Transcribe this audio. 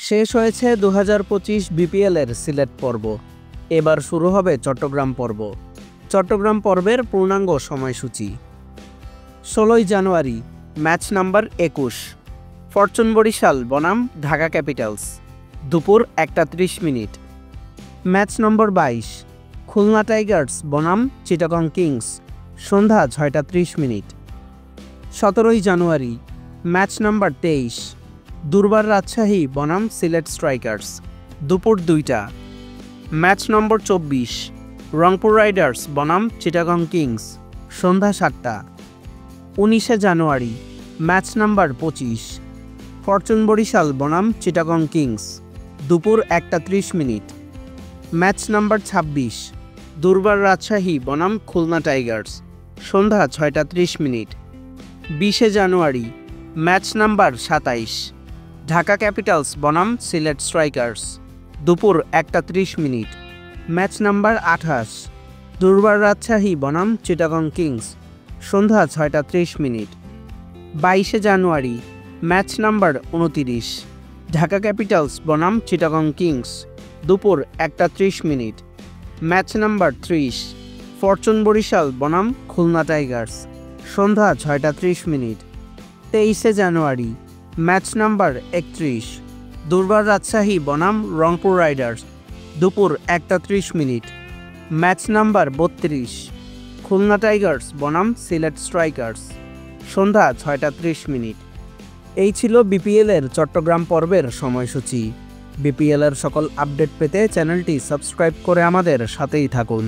শেষ হয়েছে 2025 বিপিএলের সিলেট পর্ব। এবার শুরু হবে চট্টগ্রাম পর্ব। চট্টগ্রাম পর্বের পূর্ণাঙ্গ সময়সূচি। 16 জানুয়ারি ম্যাচ নাম্বার 21, ফরচুন বরিশাল বনাম ঢাকা ক্যাপিটালস, দুপুর 1:30। ম্যাচ নম্বর 22, খুলনা টাইগার্স বনাম চিটাগং কিংস, সন্ধ্যা 6:30। 17 জানুয়ারি ম্যাচ নাম্বার 23, দুর্বার রাজশাহী বনাম সিলেট স্ট্রাইকার্স, দুপুর 2টা। ম্যাচ নম্বর 24, রংপুর রাইডার্স বনাম চিটাগং কিংস, সন্ধ্যা 7টা। 19 জানুয়ারি ম্যাচ নাম্বার 25, ফরচুন বরিশাল বনাম চিটাগং কিংস, দুপুর 1:30। ম্যাচ নাম্বার 26, দুর্বার রাজশাহী বনাম খুলনা টাইগার্স, সন্ধ্যা 6:30। 20 জানুয়ারি ম্যাচ নাম্বার 27, ঢাকা ক্যাপিটালস বনাম সিলেট স্ট্রাইকার্স, দুপুর 1:30। ম্যাচ নাম্বার 28, দুর্বার রাজশাহী বনাম চিটাগং কিংস, সন্ধ্যা 6:30। 22 জানুয়ারি ম্যাচ নাম্বার 29, ঢাকা ক্যাপিটালস বনাম চিটাগং কিংস, দুপুর 1:30। ম্যাচ নাম্বার 30, ফরচুন বরিশাল বনাম খুলনা টাইগার্স, সন্ধ্যা 6:30। 23 জানুয়ারি ম্যাচ নাম্বার 31, দুর্বার রাজশাহী বনাম রংপুর রাইডার্স, দুপুর 1:30। ম্যাচ নাম্বার 32, খুলনা টাইগার্স বনাম সিলেট স্ট্রাইকার্স, সন্ধ্যা 6:30। এই ছিল বিপিএলের চট্টগ্রাম পর্বের সময়সূচি। বিপিএলের সকল আপডেট পেতে চ্যানেলটি সাবস্ক্রাইব করে আমাদের সাথেই থাকুন।